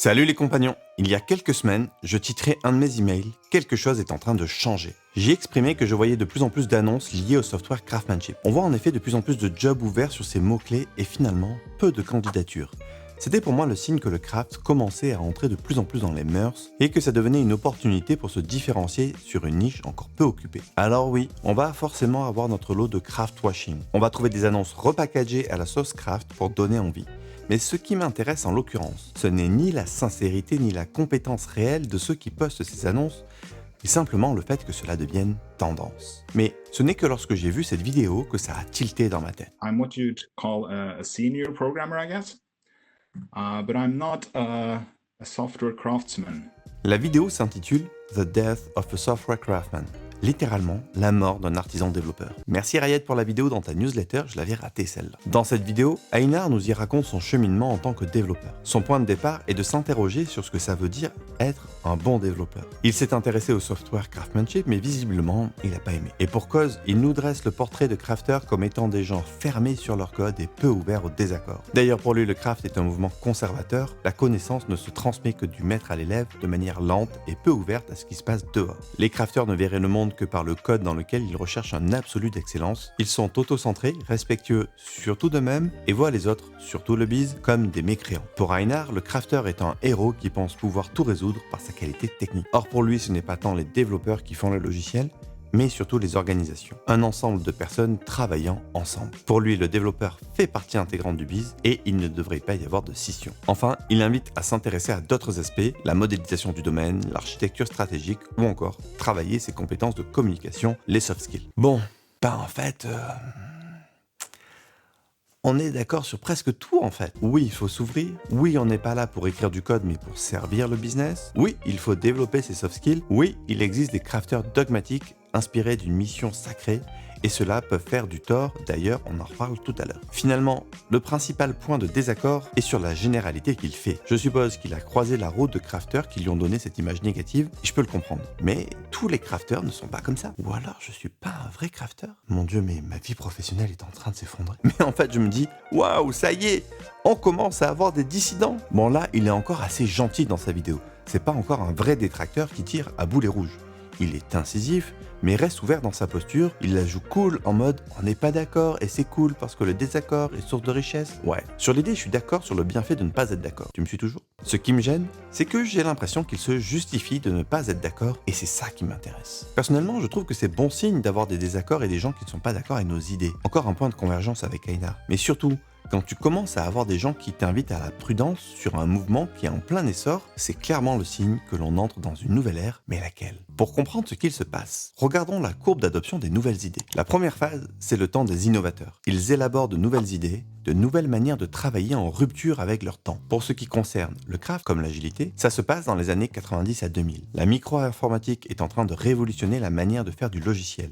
Salut les compagnons. Il y a quelques semaines, je titrais un de mes emails « Quelque chose est en train de changer ». J'y exprimais que je voyais de plus en plus d'annonces liées au software craftsmanship. On voit en effet de plus en plus de jobs ouverts sur ces mots-clés et finalement, peu de candidatures. C'était pour moi le signe que le craft commençait à entrer de plus en plus dans les mœurs et que ça devenait une opportunité pour se différencier sur une niche encore peu occupée. Alors oui, on va forcément avoir notre lot de craft washing. On va trouver des annonces repackagées à la sauce craft pour donner envie. Mais ce qui m'intéresse en l'occurrence, ce n'est ni la sincérité ni la compétence réelle de ceux qui postent ces annonces, mais simplement le fait que cela devienne tendance. Mais ce n'est que lorsque j'ai vu cette vidéo que ça a tilté dans ma tête. I'm what you'd call a senior programmer, I guess. But I'm not a software craftsman. La vidéo s'intitule The Death of a Software Craftsman. Littéralement, la mort d'un artisan développeur. Merci Rayed pour la vidéo dans ta newsletter, je l'avais ratée celle-là. Dans cette vidéo, Einar nous y raconte son cheminement en tant que développeur. Son point de départ est de s'interroger sur ce que ça veut dire être un bon développeur. Il s'est intéressé au software craftsmanship, mais visiblement, il n'a pas aimé. Et pour cause, il nous dresse le portrait de crafters comme étant des gens fermés sur leur code et peu ouverts au désaccord. D'ailleurs, pour lui, le craft est un mouvement conservateur. La connaissance ne se transmet que du maître à l'élève de manière lente et peu ouverte à ce qui se passe dehors. Les crafters ne verraient le monde que par le code dans lequel ils recherchent un absolu d'excellence. Ils sont auto-centrés, respectueux surtout d'eux-mêmes et voient les autres, surtout le biz, comme des mécréants. Pour Einar, le crafter est un héros qui pense pouvoir tout résoudre par sa qualité technique. Or pour lui, ce n'est pas tant les développeurs qui font le logiciel, mais surtout les organisations. Un ensemble de personnes travaillant ensemble. Pour lui, le développeur fait partie intégrante du biz et il ne devrait pas y avoir de scission. Enfin, il invite à s'intéresser à d'autres aspects, la modélisation du domaine, l'architecture stratégique ou encore travailler ses compétences de communication, les soft skills. Bon, en fait... On est d'accord sur presque tout en fait. Oui, il faut s'ouvrir. Oui, on n'est pas là pour écrire du code mais pour servir le business. Oui, il faut développer ses soft skills. Oui, il existe des crafters dogmatiques inspirés d'une mission sacrée et ceux-là peuvent faire du tort, d'ailleurs on en reparle tout à l'heure. Finalement, le principal point de désaccord est sur la généralité qu'il fait. Je suppose qu'il a croisé la route de crafters qui lui ont donné cette image négative, et je peux le comprendre. Mais tous les crafters ne sont pas comme ça. Ou alors je suis pas un vrai crafter. Mon Dieu, mais ma vie professionnelle est en train de s'effondrer. Mais en fait je me dis, waouh, ça y est, on commence à avoir des dissidents. Bon là, il est encore assez gentil dans sa vidéo. C'est pas encore un vrai détracteur qui tire à boulet rouge. Il est incisif, mais reste ouvert dans sa posture, il la joue cool en mode on n'est pas d'accord et c'est cool parce que le désaccord est source de richesse. Ouais, sur l'idée je suis d'accord sur le bienfait de ne pas être d'accord. Tu me suis toujours ? Ce qui me gêne, c'est que j'ai l'impression qu'il se justifie de ne pas être d'accord et c'est ça qui m'intéresse. Personnellement, je trouve que c'est bon signe d'avoir des désaccords et des gens qui ne sont pas d'accord avec nos idées. Encore un point de convergence avec Einar. Mais surtout, quand tu commences à avoir des gens qui t'invitent à la prudence sur un mouvement qui est en plein essor, c'est clairement le signe que l'on entre dans une nouvelle ère, mais laquelle ? Pour comprendre ce qu'il se passe, regardons la courbe d'adoption des nouvelles idées. La première phase, c'est le temps des innovateurs. Ils élaborent de nouvelles idées, de nouvelles manières de travailler en rupture avec leur temps. Pour ce qui concerne le craft comme l'agilité, ça se passe dans les années 90 à 2000. La micro-informatique est en train de révolutionner la manière de faire du logiciel.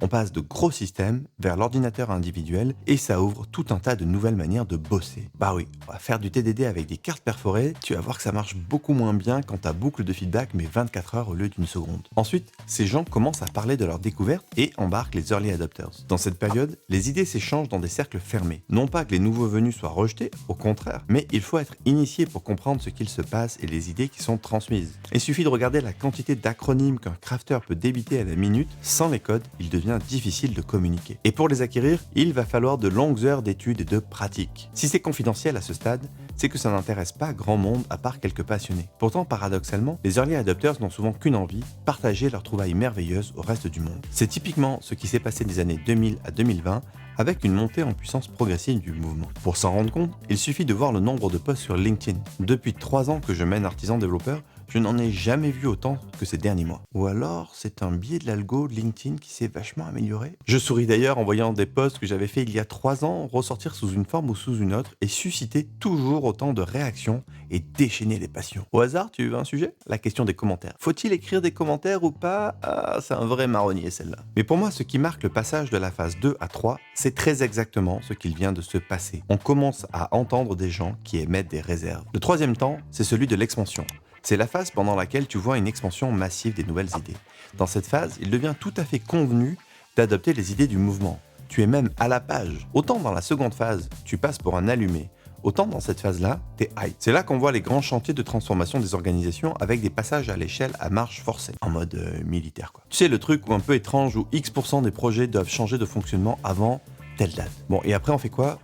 On passe de gros systèmes vers l'ordinateur individuel et ça ouvre tout un tas de nouvelles manières de bosser. Bah oui, on va faire du TDD avec des cartes perforées, tu vas voir que ça marche beaucoup moins bien quand ta boucle de feedback met 24 heures au lieu d'une seconde. Ensuite, ces gens commencent à parler de leurs découvertes et embarquent les early adopters. Dans cette période, les idées s'échangent dans des cercles fermés. Non pas que les nouveaux venus soient rejetés, au contraire, mais il faut être initié pour comprendre ce qu'il se passe et les idées qui sont transmises. Il suffit de regarder la quantité d'acronymes qu'un crafter peut débiter à la minute. Sans les codes, il devient difficile de communiquer. Et pour les acquérir, il va falloir de longues heures d'études et de pratique. Si c'est confidentiel à ce stade, c'est que ça n'intéresse pas grand monde à part quelques passionnés. Pourtant, paradoxalement, les early adopters n'ont souvent qu'une envie, partager leurs trouvailles merveilleuses au reste du monde. C'est typiquement ce qui s'est passé des années 2000 à 2020 avec une montée en puissance progressive du mouvement. Pour s'en rendre compte, il suffit de voir le nombre de posts sur LinkedIn. Depuis 3 ans que je mène artisan développeur, je n'en ai jamais vu autant que ces derniers mois. Ou alors, c'est un biais de l'algo de LinkedIn qui s'est vachement amélioré. Je souris d'ailleurs en voyant des posts que j'avais fait il y a 3 ans ressortir sous une forme ou sous une autre et susciter toujours autant de réactions et déchaîner les passions. Au hasard, tu veux un sujet ? La question des commentaires. Faut-il écrire des commentaires ou pas ? Ah, c'est un vrai marronnier celle-là. Mais pour moi, ce qui marque le passage de la phase 2 à 3, c'est très exactement ce qu'il vient de se passer. On commence à entendre des gens qui émettent des réserves. Le troisième temps, c'est celui de l'expansion. C'est la phase pendant laquelle tu vois une expansion massive des nouvelles idées. Dans cette phase, il devient tout à fait convenu d'adopter les idées du mouvement. Tu es même à la page. Autant dans la seconde phase, tu passes pour un allumé. autant dans cette phase-là, t'es hype. C'est là qu'on voit les grands chantiers de transformation des organisations avec des passages à l'échelle à marche forcée, en mode militaire quoi. Tu sais, le truc un peu étrange où X% des projets doivent changer de fonctionnement avant telle date. Bon, et après on fait quoi?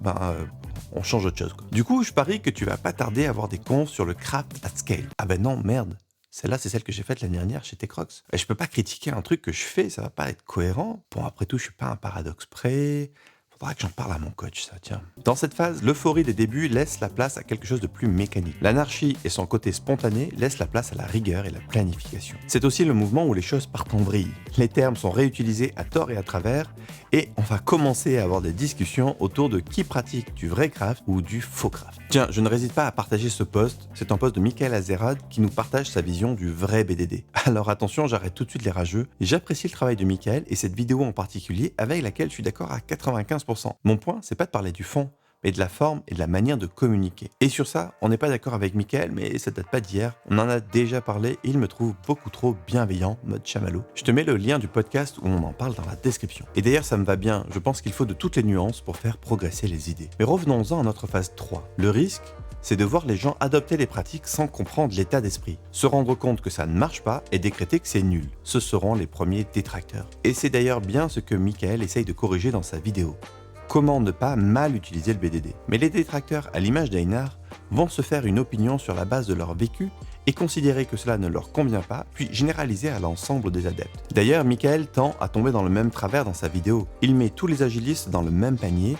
On change autre chose quoi. Du coup, je parie que tu vas pas tarder à avoir des confs sur le craft at scale. Ah ben non, merde. Celle-là, c'est celle que j'ai faite l'année dernière chez Techrox. Et je peux pas critiquer un truc que je fais, ça va pas être cohérent. Bon, après tout, je suis pas un paradoxe près. Faudra que j'en parle à mon coach, ça, tiens. Dans cette phase, l'euphorie des débuts laisse la place à quelque chose de plus mécanique. L'anarchie et son côté spontané laissent la place à la rigueur et la planification. C'est aussi le mouvement où les choses partent en vrille. Les termes sont réutilisés à tort et à travers, et on va commencer à avoir des discussions autour de qui pratique du vrai craft ou du faux craft. Tiens, je ne résiste pas à partager ce post. C'est un post de Michael Azerrad qui nous partage sa vision du vrai BDD. Alors attention, j'arrête tout de suite les rageux. J'apprécie le travail de Michael et cette vidéo en particulier avec laquelle je suis d'accord à 95%. Mon point, c'est pas de parler du fond, mais de la forme et de la manière de communiquer. Et sur ça, on n'est pas d'accord avec Michael, mais ça date pas d'hier. On en a déjà parlé et il me trouve beaucoup trop bienveillant, mode chamallow. Je te mets le lien du podcast où on en parle dans la description. Et d'ailleurs, ça me va bien. Je pense qu'il faut de toutes les nuances pour faire progresser les idées. Mais revenons-en à notre phase 3. Le risque, c'est de voir les gens adopter les pratiques sans comprendre l'état d'esprit, se rendre compte que ça ne marche pas et décréter que c'est nul. Ce seront les premiers détracteurs. Et c'est d'ailleurs bien ce que Michael essaye de corriger dans sa vidéo. Comment ne pas mal utiliser le BDD. Mais les détracteurs, à l'image d'Einar, vont se faire une opinion sur la base de leur vécu et considérer que cela ne leur convient pas, puis généraliser à l'ensemble des adeptes. D'ailleurs, Michael tend à tomber dans le même travers dans sa vidéo. Il met tous les agilistes dans le même panier,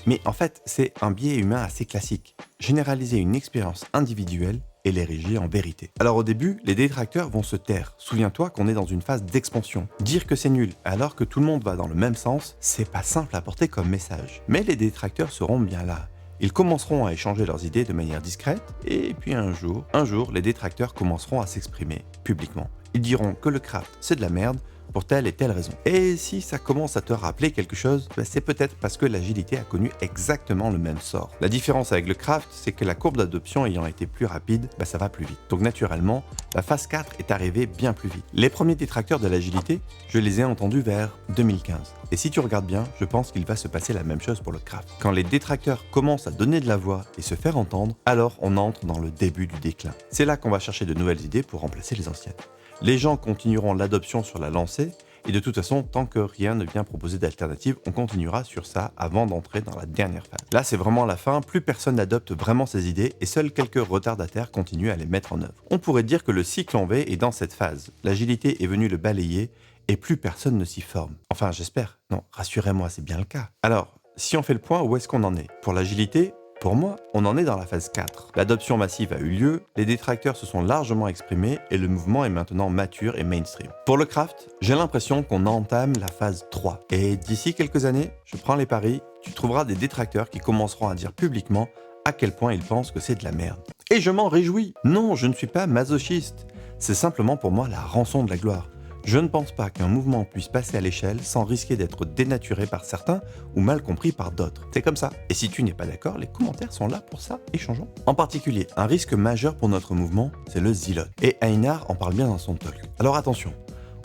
mais en fait, c'est un biais humain assez classique. Généraliser une expérience individuelle et l'ériger en vérité. Alors au début, les détracteurs vont se taire. Souviens-toi qu'on est dans une phase d'expansion. Dire que c'est nul alors que tout le monde va dans le même sens, c'est pas simple à porter comme message. Mais les détracteurs seront bien là. Ils commenceront à échanger leurs idées de manière discrète, et puis un jour, les détracteurs commenceront à s'exprimer publiquement. Ils diront que le craft, c'est de la merde, pour telle et telle raison. Et si ça commence à te rappeler quelque chose, c'est peut-être parce que l'agilité a connu exactement le même sort. La différence avec le craft, c'est que la courbe d'adoption ayant été plus rapide, ça va plus vite. Donc naturellement, la phase 4 est arrivée bien plus vite. Les premiers détracteurs de l'agilité, je les ai entendus vers 2015. Et si tu regardes bien, je pense qu'il va se passer la même chose pour le craft. Quand les détracteurs commencent à donner de la voix et se faire entendre, alors on entre dans le début du déclin. C'est là qu'on va chercher de nouvelles idées pour remplacer les anciennes. Les gens continueront l'adoption sur la lancée, et de toute façon, tant que rien ne vient proposer d'alternative, on continuera sur ça avant d'entrer dans la dernière phase. Là, c'est vraiment la fin, plus personne n'adopte vraiment ces idées, et seuls quelques retardataires continuent à les mettre en œuvre. On pourrait dire que le cycle en V est dans cette phase. L'agilité est venue le balayer, et plus personne ne s'y forme. Enfin, j'espère. Non, rassurez-moi, c'est bien le cas. Alors, si on fait le point, où est-ce qu'on en est? Pour l'agilité, pour moi, on en est dans la phase 4. L'adoption massive a eu lieu, les détracteurs se sont largement exprimés et le mouvement est maintenant mature et mainstream. Pour le craft, j'ai l'impression qu'on entame la phase 3. Et d'ici quelques années, je prends les paris, tu trouveras des détracteurs qui commenceront à dire publiquement à quel point ils pensent que c'est de la merde. Et je m'en réjouis. Non, je ne suis pas masochiste. C'est simplement pour moi la rançon de la gloire. Je ne pense pas qu'un mouvement puisse passer à l'échelle sans risquer d'être dénaturé par certains ou mal compris par d'autres. C'est comme ça. Et si tu n'es pas d'accord, les commentaires sont là pour ça. Échangeons. En particulier, un risque majeur pour notre mouvement, c'est le zélote. Et Einar en parle bien dans son talk. Alors attention,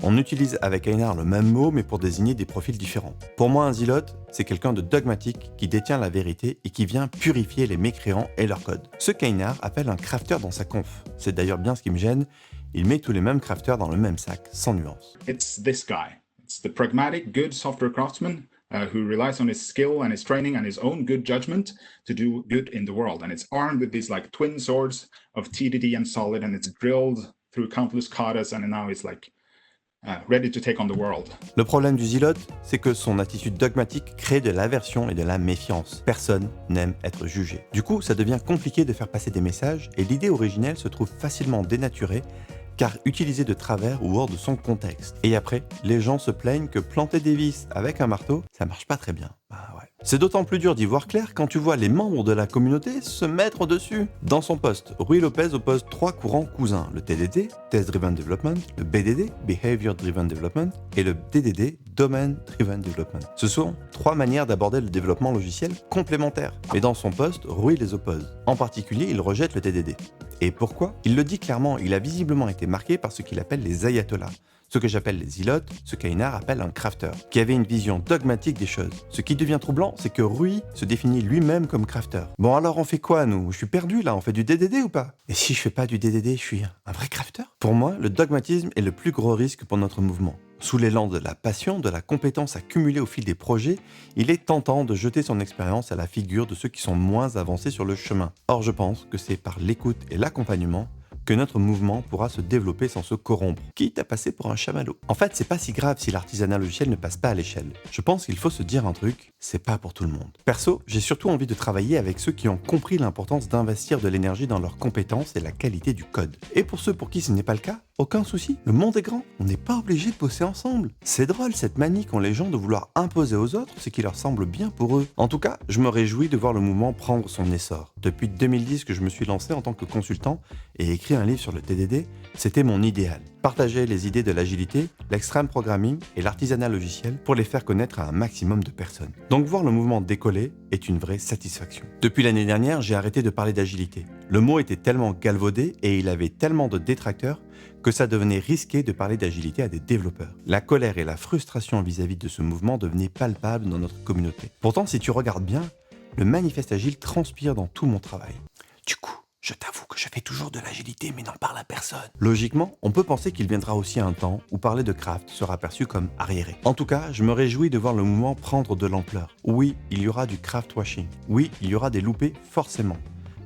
on utilise avec Einar le même mot mais pour désigner des profils différents. Pour moi, un zélote, c'est quelqu'un de dogmatique qui détient la vérité et qui vient purifier les mécréants et leur code. Ce qu'Einar appelle un crafter dans sa conf. C'est d'ailleurs bien ce qui me gêne. Il met tous les mêmes crafters dans le même sac, sans nuance. It's this guy. It's the pragmatic, good software craftsman who relies on his skill and his training and his own good judgment to do good in the world. And it's armed with these like twin swords of TDD and Solid, and it's drilled through countless katas, and now it's like ready to take on the world. Le problème du zélote, c'est que son attitude dogmatique crée de l'aversion et de la méfiance. Personne n'aime être jugé. Du coup, ça devient compliqué de faire passer des messages et l'idée originelle se trouve facilement dénaturée car utilisée de travers ou hors de son contexte. Et après, les gens se plaignent que planter des vis avec un marteau, ça marche pas très bien. C'est d'autant plus dur d'y voir clair quand tu vois les membres de la communauté se mettre dessus. Dans son post, Rui Lopez oppose 3 courants cousins, le TDD, Test Driven Development, le BDD, Behavior Driven Development, et le DDD, Domain Driven Development. Ce sont 3 manières d'aborder le développement logiciel complémentaires. Mais dans son post, Rui les oppose. En particulier, il rejette le TDD. Et pourquoi? Il le dit clairement, il a visiblement été marqué par ce qu'il appelle les ayatollahs. ce que j'appelle les zilotes, ce qu'Einar appelle un crafter, qui avait une vision dogmatique des choses. Ce qui devient troublant, c'est que Rui se définit lui-même comme crafter. Bon alors on fait quoi nous? Je suis perdu là, on fait du DDD ou pas? Et si je fais pas du DDD, je suis un vrai crafter? Pour moi, le dogmatisme est le plus gros risque pour notre mouvement. Sous l'élan de la passion, de la compétence accumulée au fil des projets, il est tentant de jeter son expérience à la figure de ceux qui sont moins avancés sur le chemin. Or je pense que c'est par l'écoute et l'accompagnement que notre mouvement pourra se développer sans se corrompre, quitte à passer pour un chamallow. En fait, c'est pas si grave si l'artisanat logiciel ne passe pas à l'échelle. Je pense qu'il faut se dire un truc, c'est pas pour tout le monde. Perso, j'ai surtout envie de travailler avec ceux qui ont compris l'importance d'investir de l'énergie dans leurs compétences et la qualité du code. Et pour ceux pour qui ce n'est pas le cas, aucun souci, le monde est grand, on n'est pas obligé de bosser ensemble. C'est drôle cette manie qu'ont les gens de vouloir imposer aux autres ce qui leur semble bien pour eux. En tout cas, je me réjouis de voir le mouvement prendre son essor. Depuis 2010 que je me suis lancé en tant que consultant et écrit un livre sur le TDD, c'était mon idéal. Partager les idées de l'agilité, l'extreme programming et l'artisanat logiciel pour les faire connaître à un maximum de personnes. Donc voir le mouvement décoller est une vraie satisfaction. Depuis l'année dernière, j'ai arrêté de parler d'agilité. Le mot était tellement galvaudé et il avait tellement de détracteurs que ça devenait risqué de parler d'agilité à des développeurs. La colère et la frustration vis-à-vis de ce mouvement devenaient palpables dans notre communauté. Pourtant, si tu regardes bien, le manifeste agile transpire dans tout mon travail. Du coup, je t'avoue que je fais toujours de l'agilité mais n'en parle à personne. Logiquement, on peut penser qu'il viendra aussi un temps où parler de craft sera perçu comme arriéré. En tout cas, je me réjouis de voir le mouvement prendre de l'ampleur. Oui, il y aura du craft washing. Oui, il y aura des loupés, forcément.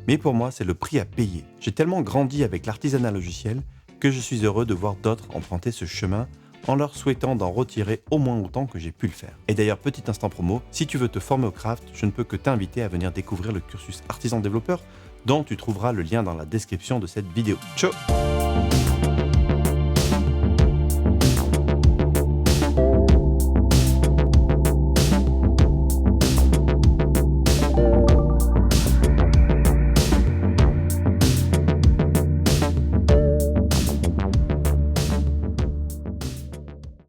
Mais pour moi, c'est le prix à payer. J'ai tellement grandi avec l'artisanat logiciel que je suis heureux de voir d'autres emprunter ce chemin en leur souhaitant d'en retirer au moins autant que j'ai pu le faire. Et d'ailleurs, petit instant promo, si tu veux te former au craft, je ne peux que t'inviter à venir découvrir le cursus artisan développeur dont tu trouveras le lien dans la description de cette vidéo. Ciao!